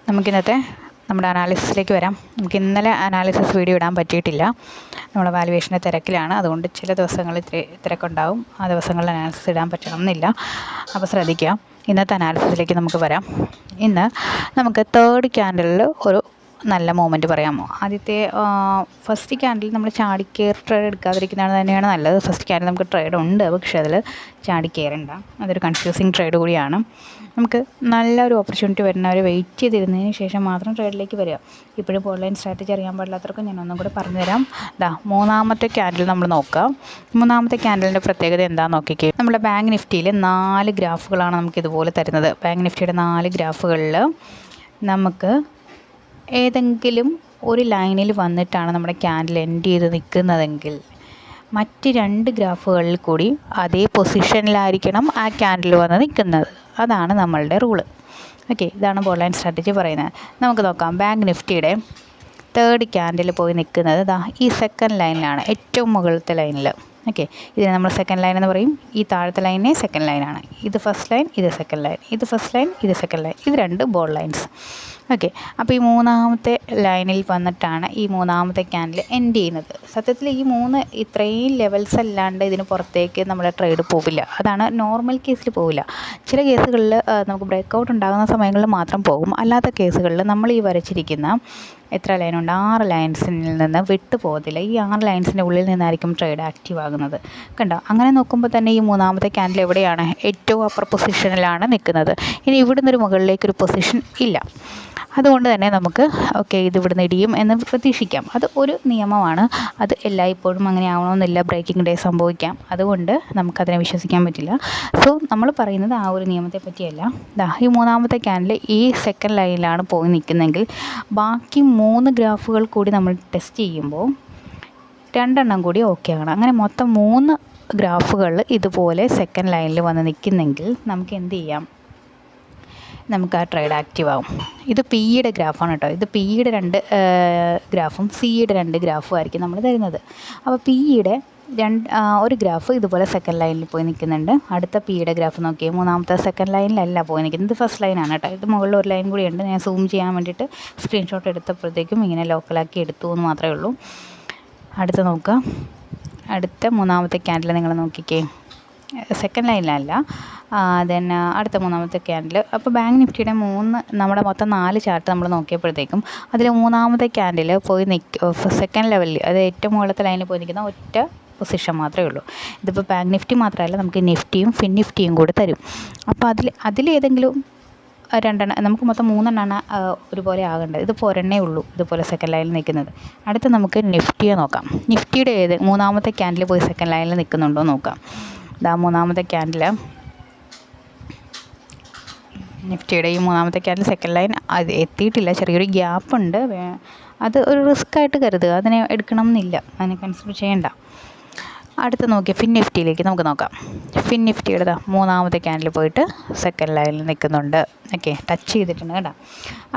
നമുക്കിന്നത്തെ നമ്മുടെ അനാലിസിസിലേക്ക് വരാം. നമുക്ക് ഇന്നലെ അനാലിസിസ് വീഡിയോ ഇടാൻ പറ്റിയിട്ടില്ല. നമ്മൾ വാല്യുവേഷൻ്റെ തിരക്കിലാണ്. അതുകൊണ്ട് ചില ദിവസങ്ങളിൽ തിരക്കുണ്ടാവും. ആ ദിവസങ്ങളിൽ അനാലിസിസ് ഇടാൻ പറ്റണമെന്നില്ല. അപ്പോൾ ശ്രദ്ധിക്കുക. ഇന്നത്തെ അനാലിസിസിലേക്ക് നമുക്ക് വരാം. ഇന്ന് നമുക്ക് തേർഡ് ക്യാൻഡലിൽ ഒരു നല്ല മൂവ്മെൻറ്റ് പറയാമോ? ആദ്യത്തെ ഫസ്റ്റ് ക്യാൻഡിൽ നമ്മൾ ചാടിക്കയറി ട്രേഡ് എടുക്കാതിരിക്കുന്നതാണ് തന്നെയാണ് നല്ലത്. ഫസ്റ്റ് ക്യാൻഡിൽ നമുക്ക് ട്രേഡ് ഉണ്ട്, പക്ഷേ അതിൽ ചാടിക്കയറണ്ട. അതൊരു കൺഫ്യൂസിങ് ട്രേഡ് കൂടിയാണ്. നമുക്ക് നല്ലൊരു ഓപ്പർച്യൂണിറ്റി വരുന്നവർ വെയിറ്റ് ചെയ്തിരുന്നതിന് ശേഷം മാത്രം ട്രേഡിലേക്ക് വരിക. ഇപ്പോഴും ഓൺലൈൻ സ്ട്രാറ്റജി അറിയാൻ പാടില്ലാത്തവർക്ക് ഞാൻ ഒന്നും കൂടെ പറഞ്ഞുതരാം. മൂന്നാമത്തെ ക്യാൻഡിൽ നമ്മൾ നോക്കാം. മൂന്നാമത്തെ ക്യാൻഡലിൻ്റെ പ്രത്യേകത എന്താണെന്ന് നോക്കിക്കേ. നമ്മുടെ ബാങ്ക് നിഫ്റ്റിയിൽ 4 ഗ്രാഫുകളാണ് നമുക്ക് ഇതുപോലെ തരുന്നത്. ബാങ്ക് നിഫ്റ്റിയുടെ 4 ഗ്രാഫുകളിൽ നമുക്ക് ഏതെങ്കിലും ഒരു ലൈനിൽ വന്നിട്ടാണ് നമ്മുടെ ക്യാൻഡിൽ എൻഡ് ചെയ്ത് നിൽക്കുന്നതെങ്കിൽ മറ്റ് 2 ഗ്രാഫുകളിൽ കൂടി അതേ പൊസിഷനിലായിരിക്കണം ആ ക്യാൻഡിൽ വന്ന് നിൽക്കുന്നത്. അതാണ് നമ്മളുടെ റൂള്. ഓക്കെ, ഇതാണ് ഓൺലൈൻ സ്ട്രാറ്റജി പറയുന്നത്. നമുക്ക് നോക്കാം. ബാങ്ക് നിഫ്റ്റിയുടെ തേർഡ് ക്യാൻഡിൽ പോയി നിൽക്കുന്നത് ഈ സെക്കൻഡ് ലൈനിലാണ്, ഏറ്റവും മുകളിലത്തെ ലൈനിൽ. ഓക്കെ, ഇതിനെ നമ്മൾ സെക്കൻഡ് ലൈൻ എന്ന് പറയും. ഈ താഴത്തെ ലൈനെ സെക്കൻഡ് ലൈനാണ്. ഇത് ഫസ്റ്റ് ലൈൻ, ഇത് സെക്കൻഡ് ലൈൻ, ഇത് ഫസ്റ്റ് ലൈൻ, ഇത് സെക്കൻഡ് ലൈൻ, ഇത് 2 ബോൾ ലൈൻസ്. ഓക്കെ, അപ്പോൾ ഈ മൂന്നാമത്തെ ലൈനിൽ വന്നിട്ടാണ് ഈ മൂന്നാമത്തെ ക്യാൻഡിൽ എൻഡ് ചെയ്യുന്നത്. സത്യത്തിൽ ഈ ഇത്രയും ലെവൽസ് അല്ലാണ്ട് ഇതിന് പുറത്തേക്ക് നമ്മുടെ ട്രേഡ് പോവില്ല. അതാണ് നോർമൽ കേസിൽ പോവില്ല. ചില കേസുകളിൽ നമുക്ക് ബ്രേക്കൗട്ട് ഉണ്ടാകുന്ന സമയങ്ങളിൽ മാത്രം പോകും. അല്ലാത്ത കേസുകളിൽ നമ്മൾ ഈ വരച്ചിരിക്കുന്ന എത്ര ലൈനുണ്ട്, 6 ലൈൻസിൽ നിന്ന് വിട്ടു പോകത്തില്ല. ഈ 6 ലൈൻസിൻ്റെ ഉള്ളിൽ നിന്നായിരിക്കും ട്രേഡ് ആക്റ്റീവ് ആകുന്നത്. കണ്ടോ? അങ്ങനെ നോക്കുമ്പോൾ തന്നെ ഈ മൂന്നാമത്തെ ക്യാൻഡിൽ എവിടെയാണ്? ഏറ്റവും അപ്പർ പൊസിഷനിലാണ് നിൽക്കുന്നത്. ഇനി ഇവിടുന്ന് ഒരു മുകളിലേക്കൊരു പൊസിഷൻ ഇല്ല. അതുകൊണ്ട് തന്നെ നമുക്ക് ഇത് ഇവിടുന്ന് ഇടിയും എന്ന് പ്രതീക്ഷിക്കാം. അത് ഒരു നിയമമാണ്. അത് എല്ലായ്പ്പോഴും അങ്ങനെ ആവണമെന്നില്ല. ബ്രേക്കിംഗ് ഡേ സംഭവിക്കാം. അതുകൊണ്ട് നമുക്കതിനെ വിശ്വസിക്കാൻ പറ്റില്ല. സോ നമ്മൾ പറയുന്നത് ആ ഒരു നിയമത്തെ പറ്റിയല്ല. ഈ മൂന്നാമത്തെ ക്യാൻഡിൽ ഈ സെക്കൻഡ് ലൈനിലാണ് പോയി നിൽക്കുന്നതെങ്കിൽ ബാക്കി 3 ഗ്രാഫുകൾ കൂടി നമ്മൾ ടെസ്റ്റ് ചെയ്യുമ്പോൾ 2 എണ്ണം കൂടി ഓക്കെ ആകണം. അങ്ങനെ മൊത്തം 3 ഗ്രാഫുകൾ ഇതുപോലെ സെക്കൻഡ് ലൈനിൽ വന്ന് നിൽക്കുന്നെങ്കിൽ നമുക്ക് എന്ത് ചെയ്യാം? നമുക്ക് ആ ട്രേഡ് ആക്റ്റീവ് ആവും. ഇത് പിയുടെ ഗ്രാഫാണ് കേട്ടോ. ഇത് പിയുടെ 2 ഗ്രാഫും സിയുടെ 2 ഗ്രാഫും ആയിരിക്കും നമ്മൾ തരുന്നത്. അപ്പോൾ പിയുടെ ഒരു ഗ്രാഫ് ഇതുപോലെ സെക്കൻഡ് ലൈനിൽ പോയി നിൽക്കുന്നുണ്ട്. അടുത്ത പിയുടെ ഗ്രാഫ് നോക്കിയേ, മൂന്നാമത്തെ സെക്കൻഡ് ലൈനിലല്ല പോയി നിൽക്കുന്നത്. ഇത് ഫസ്റ്റ് ലൈനാണ് കേട്ടോ. ഇത് മുകളിൽ ഒരു ലൈൻ കൂടി ഉണ്ട്. ഞാൻ സൂം ചെയ്യാൻ വേണ്ടിയിട്ട് സ്ക്രീൻഷോട്ട് എടുത്തപ്പോഴത്തേക്കും ഇങ്ങനെ ലോക്കലാക്കി എടുത്തു എന്ന് മാത്രമേ ഉള്ളൂ. അടുത്ത നോക്കുക. അടുത്ത മൂന്നാമത്തെ ക്യാൻഡിൽ നിങ്ങൾ നോക്കിക്കേ. സെക്കൻഡ് ലൈനിലല്ല, ദെൻ അടുത്ത മൂന്നാമത്തെ ക്യാൻഡിൽ. അപ്പോൾ ബാങ്ക് നിഫ്റ്റിയുടെ നമ്മുടെ മൊത്തം 4 ചാർട്ട് നമ്മൾ നോക്കിയപ്പോഴത്തേക്കും അതിൽ മൂന്നാമത്തെ ക്യാൻഡിൽ പോയി സെക്കൻഡ് ലെവലിൽ, അത് ഏറ്റവും മുകളിലത്തെ ലൈനിൽ പോയി നിൽക്കുന്ന ഒറ്റ പൊസിഷൻ മാത്രമേ ഉള്ളൂ. ഇതിപ്പോൾ ബാങ്ക് നിഫ്റ്റി മാത്രമല്ല, നമുക്ക് നിഫ്റ്റിയും ഫിൻ നിഫ്റ്റിയും കൂടെ തരും. അപ്പോൾ അതിലേതെങ്കിലും 2 എണ്ണം, നമുക്ക് മൊത്തം 3 എണ്ണമാണ് ഒരുപോലെ ആകേണ്ടത്. ഇതിപ്പോൾ ഒരെണ്ണേ ഉള്ളൂ ഇതുപോലെ സെക്കൻഡ് ലൈനിൽ നിൽക്കുന്നത്. അടുത്ത് നമുക്ക് നിഫ്റ്റിയെ നോക്കാം. നിഫ്റ്റിയുടെ മൂന്നാമത്തെ ക്യാൻഡിൽ പോയി സെക്കൻഡ് ലൈനിൽ നിൽക്കുന്നുണ്ടോ നോക്കാം. മൂന്നാമത്തെ ക്യാൻഡിൽ, നിഫ്റ്റിയുടെ ഈ മൂന്നാമത്തെ ക്യാൻഡിൽ സെക്കൻഡ് ലൈൻ അത് എത്തിയിട്ടില്ല. ചെറിയൊരു ഗ്യാപ്പുണ്ട്. അത് ഒരു റിസ്ക് ആയിട്ട് കരുതുക. അതിനെ എടുക്കണം എന്നില്ല, അതിനെ കൺസിഡർ ചെയ്യേണ്ട. അടുത്ത് നോക്കിയാൽ ഫിൻ നിഫ്റ്റിയിലേക്ക് നമുക്ക് നോക്കാം. ഫിൻ നിഫ്റ്റിയുടെ മൂന്നാമത്തെ ക്യാൻഡിൽ പോയിട്ട് സെക്കൻഡ് ലൈനിൽ നിൽക്കുന്നുണ്ട്. ഓക്കെ, ടച്ച് ചെയ്തിട്ടുണ്ട് കേട്ടോ.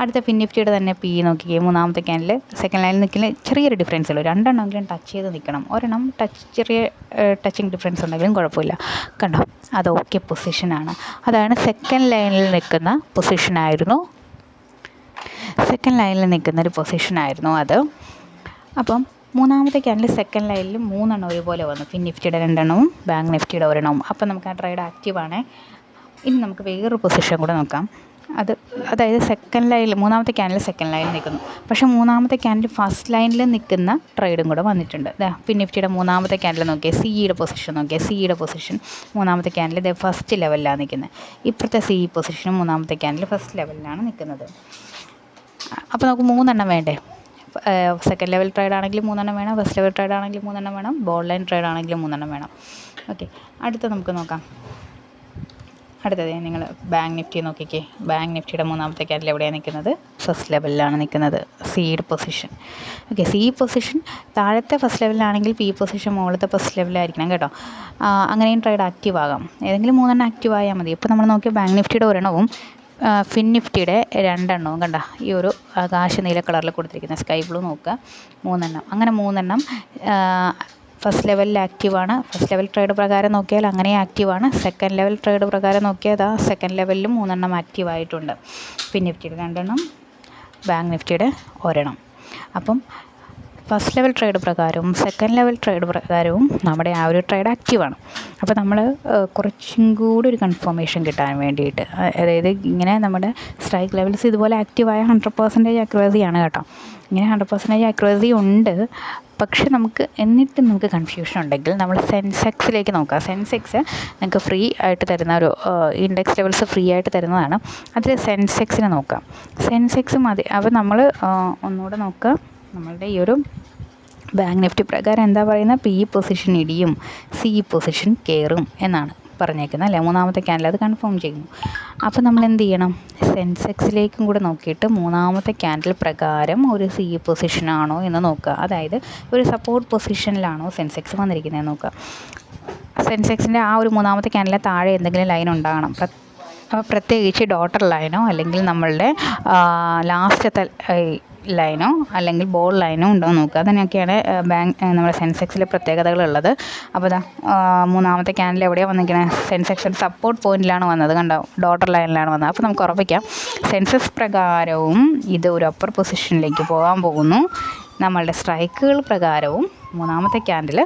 അടുത്ത ഫിൻ നിഫ്റ്റിയുടെ തന്നെ പി നോക്കിയേ. മൂന്നാമത്തെ ക്യാൻഡിൽ സെക്കൻഡ് ലൈനിൽ നിൽക്കുന്ന ചെറിയൊരു ഡിഫറൻസ് ഉള്ളൂ. 2 എണ്ണമെങ്കിലും ടച്ച് ചെയ്ത് നിൽക്കണം. ഒരെണ്ണം ചെറിയ ടച്ചിങ് ഡിഫറൻസ് ഉണ്ടെങ്കിലും കുഴപ്പമില്ല. കണ്ടോ? അത് ഓക്കെ പൊസിഷനാണ്. അതാണ് സെക്കൻഡ് ലൈനിൽ നിൽക്കുന്ന പൊസിഷനായിരുന്നു. സെക്കൻഡ് ലൈനിൽ നിൽക്കുന്നൊരു പൊസിഷനായിരുന്നു അത്. അപ്പം മൂന്നാമത്തെ ക്യാൻഡിൽ സെക്കൻഡ് ലൈനിൽ 3 എണ്ണം ഒരുപോലെ വന്നു. ഫിൻ നിഫ്റ്റിയുടെ 2 എണ്ണവും ബാങ്ക് നിഫ്റ്റിയുടെ 1 എണ്ണവും. അപ്പം നമുക്ക് ആ ട്രേഡ് ആക്റ്റീവാണ്. ഇനി നമുക്ക് വേറൊരു പൊസിഷൻ കൂടെ നോക്കാം. അതായത് സെക്കൻഡ് ലൈനിൽ, മൂന്നാമത്തെ ക്യാൻഡിൽ സെക്കൻഡ് ലൈനിൽ നിൽക്കുന്നു. പക്ഷേ മൂന്നാമത്തെ ക്യാൻഡിൽ ഫസ്റ്റ് ലൈനിൽ നിൽക്കുന്ന ട്രേഡും കൂടെ വന്നിട്ടുണ്ട്. ഫിൻ നിഫ്റ്റിയുടെ മൂന്നാമത്തെ ക്യാൻഡിൽ നോക്കിയാൽ സിയുടെ പൊസിഷൻ നോക്കിയാൽ സിയുടെ പൊസിഷൻ മൂന്നാമത്തെ ക്യാൻഡിൽ ഇത് ഫസ്റ്റ് ലെവലിലാണ് നിൽക്കുന്നത്. ഇപ്പോഴത്തെ സി പൊസിഷനും മൂന്നാമത്തെ ക്യാൻഡിൽ ഫസ്റ്റ് ലെവലിലാണ് നിൽക്കുന്നത്. അപ്പോൾ നമുക്ക് 3 എണ്ണം വേണ്ടേ? സെക്കൻഡ് ലെവൽ ട്രേഡ് ആണെങ്കിൽ 3 എണ്ണം വേണം, ഫസ്റ്റ് ലെവൽ ട്രേഡ് ആണെങ്കിൽ 3 എണ്ണം വേണം, ബോൾ ലൈൻ ട്രേഡ് ആണെങ്കിൽ 3 എണ്ണം വേണം. ഓക്കെ, അടുത്ത നമുക്ക് നോക്കാം. അടുത്തത് നിങ്ങൾ ബാങ്ക് നിഫ്റ്റി നോക്കിക്കേ. ബാങ്ക് നിഫ്റ്റിയുടെ മൂന്നാമത്തെ ക്യാൻഡിൽ എവിടെയാണ് നിൽക്കുന്നത്? ഫസ്റ്റ് ലെവലിലാണ് നിൽക്കുന്നത്, സിയുടെ പൊസിഷൻ. ഓക്കെ, സി പൊസിഷൻ താഴത്തെ ഫസ്റ്റ് ലെവലിലാണെങ്കിൽ പി പൊസിഷൻ മുകളിലത്തെ ഫസ്റ്റ് ലെവലിലായിരിക്കണം കേട്ടോ. അങ്ങനെയും ട്രേഡ് ആക്റ്റീവ് ആകാം. ഏതെങ്കിലും 3 എണ്ണം ആക്റ്റീവ് ആയാൽ മതി. ഇപ്പോൾ നമ്മൾ നോക്കിയ ബാങ്ക് നിഫ്റ്റിയുടെ 1 എണ്ണവും ഫിൻ നിഫ്റ്റിയുടെ 2 എണ്ണവും കണ്ട ഈ ഒരു ആകാശ നീല കളറിൽ കൊടുത്തിരിക്കുന്ന സ്കൈ ബ്ലൂ നോക്കുക. 3 എണ്ണം, അങ്ങനെ 3 എണ്ണം ഫസ്റ്റ് ലെവലിൽ ആക്റ്റീവാണ്. ഫസ്റ്റ് ലെവൽ ട്രേഡ് പ്രകാരം നോക്കിയാൽ അങ്ങനെ ആക്റ്റീവാണ്. സെക്കൻഡ് ലെവൽ ട്രേഡ് പ്രകാരം നോക്കിയാൽ സെക്കൻഡ് ലെവലിലും 3 എണ്ണം ആക്റ്റീവായിട്ടുണ്ട്. ഫിൻ നിഫ്റ്റിയുടെ 2 എണ്ണം, ബാങ്ക് നിഫ്റ്റിയുടെ ഒരെണ്ണം. അപ്പം ഫസ്റ്റ് ലെവൽ ട്രേഡ് പ്രകാരവും സെക്കൻഡ് ലെവൽ ട്രേഡ് പ്രകാരവും നമ്മുടെ ആ ഒരു ട്രേഡ് ആക്റ്റീവാണ്. അപ്പോൾ നമ്മൾ കുറച്ചും കൂടി ഒരു കൺഫർമേഷൻ കിട്ടാൻ വേണ്ടിയിട്ട്, അതായത് ഇങ്ങനെ നമ്മുടെ സ്ട്രൈക്ക് ലെവൽസ് ഇതുപോലെ ആക്റ്റീവായ 100% അക്യുറസിയാണ് കേട്ടോ. ഇങ്ങനെ 100% അക്യുറസി ഉണ്ട്. പക്ഷെ എന്നിട്ടും നമുക്ക് കൺഫ്യൂഷൻ ഉണ്ടെങ്കിൽ നമ്മൾ സെൻസെക്സിലേക്ക് നോക്കുക. സെൻസെക്സ് നിങ്ങൾക്ക് ഫ്രീ ആയിട്ട് തരുന്ന ഒരു ഇൻഡെക്സ് ലെവൽസ് ഫ്രീ ആയിട്ട് തരുന്നതാണ്. അതിൽ സെൻസെക്സിനെ നോക്കാം. സെൻസെക്സ് മതി. അപ്പോൾ നമ്മൾ ഒന്നുകൂടെ നോക്കുക. നമ്മളുടെ ഈ ഒരു ബാങ്ക് നിഫ്റ്റി പ്രകാരം എന്താ പറയുന്നത്, പി പൊസിഷൻ ഇടിയും സി പൊസിഷൻ കയറും എന്നാണ് പറഞ്ഞേക്കുന്നത് അല്ലേ. മൂന്നാമത്തെ ക്യാൻഡിൽ അത് കൺഫേം ചെയ്യുന്നു. അപ്പോൾ നമ്മൾ എന്ത് ചെയ്യണം, സെൻസെക്സിലേക്കും കൂടെ നോക്കിയിട്ട് മൂന്നാമത്തെ ക്യാൻഡിൽ പ്രകാരം ഒരു സി പൊസിഷനാണോ എന്ന് നോക്കുക. അതായത് ഒരു സപ്പോർട്ട് പൊസിഷനിലാണോ സെൻസെക്സ് വന്നിരിക്കുന്നത് നോക്കുക. സെൻസെക്സിൻ്റെ ആ ഒരു മൂന്നാമത്തെ ക്യാൻഡിലെ താഴെ എന്തെങ്കിലും ലൈൻ ഉണ്ടാകണം. അപ്പോൾ പ്രത്യേകിച്ച് ഡോട്ടർ ലൈനോ അല്ലെങ്കിൽ നമ്മളുടെ ലാസ്റ്റത്തെ ലൈനോ അല്ലെങ്കിൽ ബോൾ ലൈനോ ഉണ്ടോ നോക്കുക. അതിനൊക്കെയാണ് നമ്മുടെ സെൻസെക്സിലെ പ്രത്യേകതകളുള്ളത്. അപ്പോൾ മൂന്നാമത്തെ ക്യാൻഡിൽ എവിടെയാണ് വന്നിരിക്കുന്നത്, സെൻസെക്സ് സപ്പോർട്ട് പോയിന്റിലാണ് വന്നത്, കണ്ടോ, ഡോട്ടർ ലൈനിലാണ് വന്നത്. അപ്പോൾ നമുക്ക് ഉറപ്പിക്കാം സെൻസെക്സ് പ്രകാരവും ഇത് ഒരു അപ്പർ പൊസിഷനിലേക്ക് പോകാൻ പോകുന്നു. നമ്മളുടെ സ്ട്രൈക്കുകൾ പ്രകാരവും മൂന്നാമത്തെ ക്യാൻഡിൽ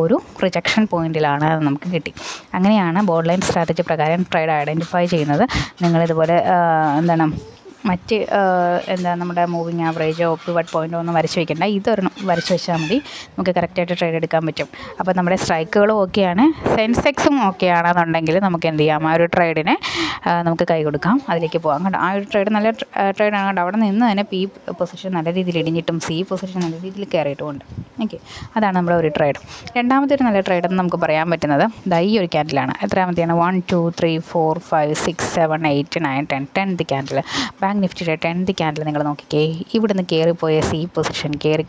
ഒരു റിജക്ഷൻ പോയിന്റിലാണ് നമുക്ക് കിട്ടി. അങ്ങനെയാണ് ബോർഡ് ലൈൻ സ്ട്രാറ്റജി പ്രകാരം ട്രേഡ് ഐഡൻറ്റിഫൈ ചെയ്യുന്നത്. നിങ്ങളിതുപോലെ മറ്റ് നമ്മുടെ മൂവിങ് ആവറേജോ പിവട്ട് പോയിൻ്റോ ഒന്നും വരച്ച് വയ്ക്കേണ്ട. ഇതൊരെണ്ണം വരച്ച് വെച്ചാൽ മതി, നമുക്ക് കറക്റ്റായിട്ട് ട്രേഡ് എടുക്കാൻ പറ്റും. അപ്പോൾ നമ്മുടെ സ്ട്രൈക്കുകളും ഓക്കെയാണ്, സെൻസെക്സും ഓക്കെ ആണെന്നുണ്ടെങ്കിൽ നമുക്ക് എന്ത് ചെയ്യാം, ആ ഒരു ട്രേഡിനെ നമുക്ക് കൈ കൊടുക്കാം, അതിലേക്ക് പോകാം. കണ്ടോ, ആ ഒരു ട്രേഡ് നല്ല ട്രേഡാണ്. കണ്ടോ, അവിടെ നിന്ന് തന്നെ പി പൊസിഷൻ നല്ല രീതിയിൽ ഇടിഞ്ഞിട്ടും സി പൊസിഷൻ നല്ല രീതിയിൽ കയറിയിട്ടുമുണ്ട്. ഓക്കെ, അതാണ് നമ്മുടെ ഒരു ട്രേഡ്. രണ്ടാമത്തെ ഒരു നല്ല ട്രേഡെന്ന് നമുക്ക് പറയാൻ പറ്റുന്നത് ഈ ഒരു ക്യാൻഡിലാണ്. എത്രാമത്തെയാണ്, 1 2 3 4 5 6 7 8 9 10 10th ക്യാൻഡിൽ. ബാങ്ക് നിഫ്റ്റിയുടെ 10th ക്യാൻഡിൽ നിങ്ങൾ നോക്കിക്കേ, ഇവിടുന്ന് കയറിപ്പോയ സി പൊസിഷൻ കയറി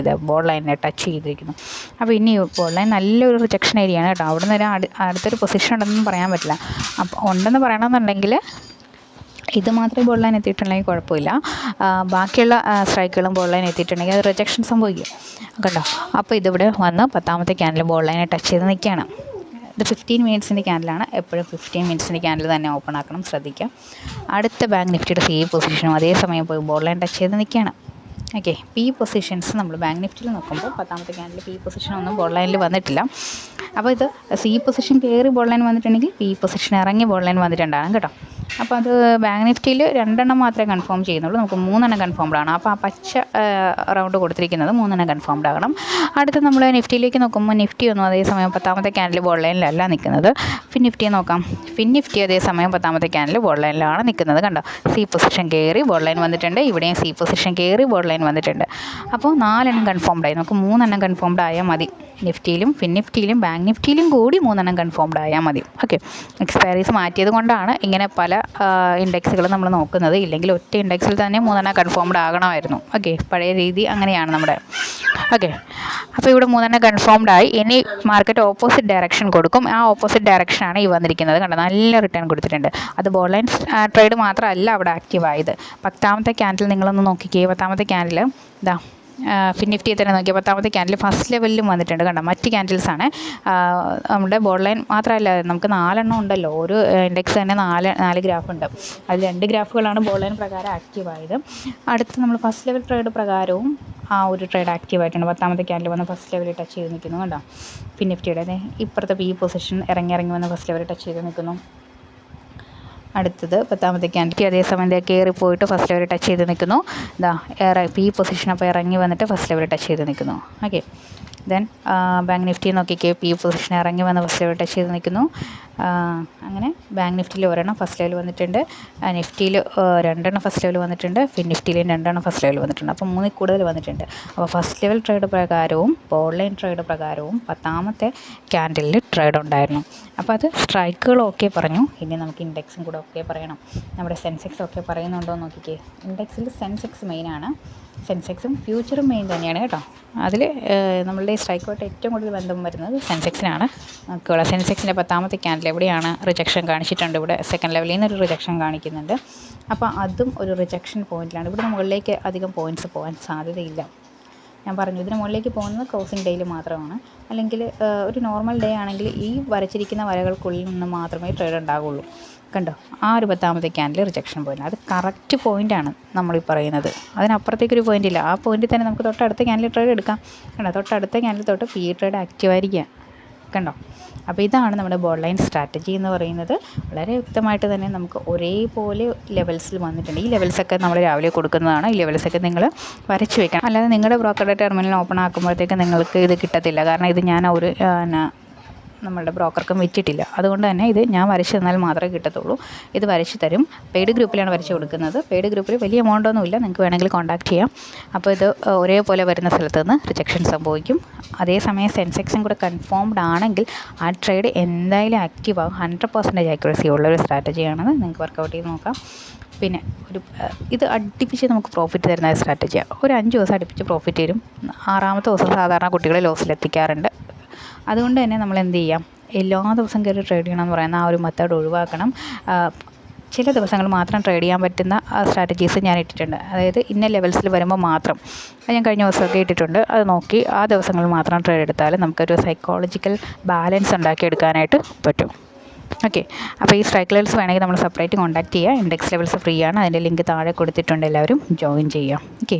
ഇത് ബോർഡ് ലൈനിനെ ടച്ച് ചെയ്തിരിക്കുന്നു. അപ്പോൾ ഇനി ബോർഡ് ലൈൻ നല്ലൊരു റിജക്ഷൻ ഏരിയയാണ് കേട്ടോ. അവിടെ നിന്ന് അടുത്തൊരു പൊസിഷൻ ഉണ്ടെന്ന് പറയാൻ പറ്റില്ല. അപ്പോൾ ഉണ്ടെന്ന് പറയണമെന്നുണ്ടെങ്കിൽ ഇത് മാത്രമേ ബോർഡ് ലൈൻ എത്തിയിട്ടുണ്ടെങ്കിൽ കുഴപ്പമില്ല. ബാക്കിയുള്ള സ്ട്രൈക്കുകളും ബോർഡ് ലൈൻ എത്തിയിട്ടുണ്ടെങ്കിൽ അത് റിജക്ഷൻ സംഭവിക്കും കേട്ടോ. അപ്പോൾ ഇതിവിടെ വന്ന് 10th ക്യാൻഡിൽ ബോർഡ് ലൈനെ ടച്ച് ചെയ്ത് നിൽക്കുകയാണ്. ഇത് 15 മിനിറ്റ്സിൻ്റെ ക്യാൻഡിലാണ്. എപ്പോഴും 15 മിനിറ്റ്സിൻ്റെ ക്യാൻഡിൽ തന്നെ ഓപ്പൺ ആക്കണം, ശ്രദ്ധിക്കാം. അടുത്ത ബാങ്ക് നിഫ്റ്റിയുടെ സി പൊസിഷനും അതേസമയം പോയി ബോർഡ് ലൈൻ ടച്ച് ചെയ്ത് നിൽക്കുകയാണ്. ഓക്കെ, പി പൊസിഷൻസ് നമ്മൾ ബാങ്ക് നിഫ്റ്റിയിൽ നോക്കുമ്പോൾ 10th ക്യാൻഡിൽ പി പൊസിഷനൊന്നും ബോർഡ് ലൈനിൽ വന്നിട്ടില്ല. അപ്പോൾ ഇത് സി പൊസിഷൻ കയറി ബോർഡ് ലൈൻ വന്നിട്ടുണ്ടെങ്കിൽ പി പൊസിഷൻ ഇറങ്ങി ബോർഡ് ലൈൻ വന്നിട്ടുണ്ടാകും കേട്ടോ. അപ്പോൾ അത് ബാങ്ക് നിഫ്റ്റിയിൽ 2 മാത്രമേ കൺഫേം ചെയ്യുന്നുള്ളൂ, നമുക്ക് 3 കൺഫേംഡ് ആണ്. അപ്പോൾ ആ പച്ച റൗണ്ട് കൊടുത്തിരിക്കുന്നത് 3 കൺഫേംഡ് ആകണം. അടുത്ത് നമ്മൾ നിഫ്റ്റിയിലേക്ക് നോക്കുമ്പോൾ നിഫ്റ്റി ഒന്നും അതേസമയം 10th ക്യാൻഡിൽ ബോർഡ് ലൈനിലല്ല നിൽക്കുന്നത്. ഫിൻ നിഫ്റ്റിയെ നോക്കാം. ഫിൻ നിഫ്റ്റി അതേസമയം 10th ക്യാൻഡിൽ ബോർഡ് ലൈനിലാണ് നിൽക്കുന്നത്. കണ്ടോ, സി പൊസിഷൻ കയറി ബോർഡ് ലൈൻ വന്നിട്ടുണ്ട്, ഇവിടെയും സി പൊസിഷൻ കയറി ബോർഡ് ലൈൻ വന്നിട്ടുണ്ട്. അപ്പോൾ 4 കൺഫേംഡ് ആയി. നമുക്ക് 3 കൺഫേംഡ് ആയാൽ മതി. നിഫ്റ്റിയിലും ഫിൻ നിഫ്റ്റിയിലും ബാങ്ക് നിഫ്റ്റിയിലും കൂടി 3 കൺഫേംഡ് ആയാൽ മതി. ഓക്കെ, എക്സ്പയറീസ് മാറ്റിയത് കൊണ്ടാണ് ഇങ്ങനെ പല ഇൻഡെക്സുകൾ നമ്മൾ നോക്കുന്നത്. ഇല്ലെങ്കിൽ ഒറ്റ ഇൻഡെക്സിൽ തന്നെ 3 കൺഫേംഡ് ആകണമായിരുന്നു. ഓക്കെ, പഴയ രീതി അങ്ങനെയാണ് നമ്മുടെ. ഓക്കെ, അപ്പോൾ ഇവിടെ 3 കൺഫേംഡ് ആയി. ഇനി മാർക്കറ്റ് ഓപ്പോസിറ്റ് ഡയറക്ഷൻ കൊടുക്കും. ആ ഓപ്പോസിറ്റ് ഡയറക്ഷനാണ് ഈ വന്നിരിക്കുന്നത്. കണ്ടോ, നല്ല റിട്ടേൺ കൊടുത്തിട്ടുണ്ട്. അത് ബോർഡ് ലൈൻ ട്രേഡ് മാത്രമല്ല അവിടെ ആക്റ്റീവായത്. 10th ക്യാൻഡിൽ നിങ്ങളൊന്ന് നോക്കിക്കേ. 10th ക്യാൻഡിൽ ഇതാ ഫിൻ നിഫ്റ്റിയെ തന്നെ നോക്കിയാൽ 10th ക്യാൻഡിൽ ഫസ്റ്റ് ലെവലിലും വന്നിട്ടുണ്ട്. കണ്ടോ, മറ്റ് ക്യാൻഡിൽസാണ്. നമ്മുടെ ബോർഡ് ലൈൻ മാത്രമല്ല, നമുക്ക് 4 ഉണ്ടല്ലോ. ഒരു ഇൻഡെക്സ് തന്നെ 4 ഗ്രാഫ് ഉണ്ട്. അതിൽ 2 ഗ്രാഫുകളാണ് ബോർഡ് ലൈൻ പ്രകാരം ആക്റ്റീവായത്. അടുത്ത് നമ്മൾ ഫസ്റ്റ് ലെവൽ ട്രേഡ് പ്രകാരവും ആ ഒരു ട്രേഡ് ആക്റ്റീവായിട്ടുണ്ട്. 10th ക്യാൻഡിൽ വന്ന് ഫസ്റ്റ് ലെവലിൽ ടച്ച് ചെയ്ത് നിൽക്കുന്നു. കണ്ടോ, ഫിൻ നിഫ്റ്റിയുടെ ഇപ്പുറത്തെ പി പൊസിഷൻ ഇറങ്ങി വന്ന് ഫസ്റ്റ് ലെവലിൽ ടച്ച് ചെയ്ത് നിൽക്കുന്നു. അടുത്തത് 10th ക്യാൻഡിൽ അതേസമയം കയറി പോയിട്ട് ഫസ്റ്റ് ലെവലിൽ ടച്ച് ചെയ്ത് നിൽക്കുന്നു. പി പൊസിഷൻ അപ്പോൾ ഇറങ്ങി വന്നിട്ട് ഫസ്റ്റ് ലെവലിൽ ടച്ച് ചെയ്ത് നിൽക്കുന്നു. ഓക്കെ, ദെൻ ബാങ്ക് നിഫ്റ്റി നോക്കിക്കേ, പി പൊസിഷൻ ഇറങ്ങി വന്ന് ഫസ്റ്റ് ലെവൽ ടച്ച് ചെയ്ത് നിൽക്കുന്നു. അങ്ങനെ ബാങ്ക് നിഫ്റ്റിയിൽ 1 ഫസ്റ്റ് ലെവൽ വന്നിട്ടുണ്ട്, നിഫ്റ്റിയിൽ 2 ഫസ്റ്റ് ലെവൽ വന്നിട്ടുണ്ട്, ഫിൻ നിഫ്റ്റിയിലും 2 ഫസ്റ്റ് ലെവൽ വന്നിട്ടുണ്ട്. അപ്പോൾ 3 കൂടുതൽ വന്നിട്ടുണ്ട്. അപ്പോൾ ഫസ്റ്റ് ലെവൽ ട്രേഡ് പ്രകാരവും ബോർഡ് ലൈൻ ട്രേഡ് പ്രകാരവും 10th ക്യാൻഡിലിൽ ട്രേഡ് ഉണ്ടായിരുന്നു. അപ്പോൾ അത് സ്ട്രൈക്കുകൾ ഓക്കെ പറഞ്ഞു. ഇനി നമുക്ക് ഇൻഡെക്സും കൂടെ ഓക്കെ പറയണം. നമ്മുടെ സെൻസെക്സ് ഓക്കെ പറയുന്നുണ്ടോ എന്ന് നോക്കിക്കേ. ഇൻഡെക്സിൽ സെൻസെക്സ് മെയിനാണ്. സെൻസെക്സും ഫ്യൂച്ചറും മെയിൻ തന്നെയാണ് കേട്ടോ. അതിൽ നമ്മളുടെ സ്ട്രൈക്കുമായിട്ട് ഏറ്റവും കൂടുതൽ ബന്ധം വരുന്നത് സെൻസെക്സിനാണ്. നമുക്കുള്ള സെൻസെക്സിൻ്റെ 10th ക്യാൻഡിൽ എവിടെയാണ് റിജക്ഷൻ കാണിച്ചിട്ടുണ്ട്. ഇവിടെ സെക്കൻഡ് ലെവലിൽ നിന്നൊരു റിജക്ഷൻ കാണിക്കുന്നുണ്ട്. അപ്പോൾ അതും ഒരു റിജക്ഷൻ പോയിന്റിലാണ്. ഇവിടെ മുകളിലേക്ക് അധികം പോയിൻറ്റ്സ് പോകാൻ സാധ്യതയില്ല. ഞാൻ പറഞ്ഞു, ഇതിന് മുകളിലേക്ക് പോകുന്നത് ക്ലോസിംഗ് ഡേയിൽ മാത്രമാണ്. അല്ലെങ്കിൽ ഒരു നോർമൽ ഡേ ആണെങ്കിൽ ഈ വരച്ചിരിക്കുന്ന വരകൾക്കുള്ളിൽ നിന്ന് മാത്രമേ ട്രേഡ് ഉണ്ടാകുള്ളൂ. കണ്ടോ, ആ ഒരു 10ാമത്തെ ക്യാൻഡിൽ റിജക്ഷൻ പോയിൻ്റ്. അത് കറക്റ്റ് പോയിൻ്റാണ് നമ്മൾ ഈ പറയുന്നത്. അതിനപ്പുറത്തേക്കൊരു പോയിൻ്റ് ഇല്ല. ആ പോയിൻ്റിൽ തന്നെ നമുക്ക് തൊട്ടടുത്ത ക്യാൻഡിൽ ട്രേഡ് എടുക്കാം. കണ്ടോ, തൊട്ടടുത്ത ക്യാൻഡിൽ തൊട്ട് പി ട്രേഡ് ആക്റ്റീവായിരിക്കുക. കണ്ടോ. അപ്പോൾ ഇതാണ് നമ്മുടെ ബോർഡ് ലൈൻ സ്ട്രാറ്റജി എന്ന് പറയുന്നത്. വളരെ വ്യക്തമായിട്ട് തന്നെ നമുക്ക് ഒരേപോലെ ലെവൽസിൽ വന്നിട്ടുണ്ട്. ഈ ലെവൽസൊക്കെ നമ്മൾ രാവിലെ കൊടുക്കുന്നതാണ്. ഈ ലെവൽസൊക്കെ നിങ്ങൾ വരച്ച് വെക്കണം. അല്ലാതെ നിങ്ങളുടെ ബ്രോക്കറുടെ ടെർമിനൽ ഓപ്പൺ ആക്കുമ്പോഴത്തേക്ക് നിങ്ങൾക്ക് ഇത് കിട്ടത്തില്ല. കാരണം ഇത് ഞാൻ ഒരു നമ്മളുടെ ബ്രോക്കർക്കും വിറ്റിട്ടില്ല. അതുകൊണ്ട് തന്നെ ഇത് ഞാൻ വരച്ച് തന്നാൽ മാത്രമേ കിട്ടത്തുള്ളൂ. ഇത് വരച്ച് തരും. പെയ്ഡ് ഗ്രൂപ്പിലാണ് വരച്ച് കൊടുക്കുന്നത്. പെയ്ഡ് ഗ്രൂപ്പിൽ വലിയ എമൗണ്ടൊന്നുമില്ല, നിങ്ങൾക്ക് വേണമെങ്കിൽ കോൺടാക്ട് ചെയ്യാം. അപ്പോൾ ഇത് ഒരേപോലെ വരുന്ന സ്ഥലത്ത് നിന്ന് റിജക്ഷൻ സംഭവിക്കും. അതേസമയം സെൻസെക്സും കൂടെ കൺഫേംഡ് ആണെങ്കിൽ ആ ട്രേഡ് എന്തായാലും ആക്റ്റീവ് ആകും. 100% ആക്യുറസി ഉള്ളൊരു സ്ട്രാറ്റജിയാണെന്ന് നിങ്ങൾക്ക് വർക്കൗട്ട് ചെയ്ത് നോക്കാം. പിന്നെ ഇത് അടുപ്പിച്ച് നമുക്ക് പ്രോഫിറ്റ് തരുന്ന സ്ട്രാറ്റജിയാണ്. ഒരു 5 ദിവസം അടുപ്പിച്ച് പ്രോഫിറ്റ് തരും. 6ാമത്തെ ദിവസം സാധാരണ കുട്ടികളെ ലോസിലെത്തിക്കാറുണ്ട്. അതുകൊണ്ട് തന്നെ നമ്മൾ എന്ത് ചെയ്യാം, എല്ലാ ദിവസവും കയറി ട്രേഡ് ചെയ്യണമെന്ന് പറയുന്ന ആ ഒരു മെത്തേഡ് ഒഴിവാക്കണം. ചില ദിവസങ്ങൾ മാത്രം ട്രേഡ് ചെയ്യാൻ പറ്റുന്ന സ്ട്രാറ്റജീസ് ഞാൻ ഇട്ടിട്ടുണ്ട്. അതായത് ഇന്ന ലെവൽസിൽ വരുമ്പോൾ മാത്രം, അത് ഞാൻ കഴിഞ്ഞ ദിവസമൊക്കെ ഇട്ടിട്ടുണ്ട്. അത് നോക്കി ആ ദിവസങ്ങളിൽ മാത്രം ട്രേഡ് എടുത്താൽ നമുക്കൊരു സൈക്കോളജിക്കൽ ബാലൻസ് ഉണ്ടാക്കിയെടുക്കാനായിട്ട് പറ്റും. ഓക്കെ. അപ്പോൾ ഈ സ്ട്രൈക്ക് ലെവൽസ് വേണമെങ്കിൽ നമ്മൾ സെപ്പറേറ്റ് കോൺടാക്ട് ചെയ്യുക. ഇൻഡെക്സ് ലെവൽസ് ഫ്രീ ആണ്. അതിൻ്റെ ലിങ്ക് താഴെ കൊടുത്തിട്ടുണ്ട്. എല്ലാവരും ജോയിൻ ചെയ്യുക. ഓക്കെ.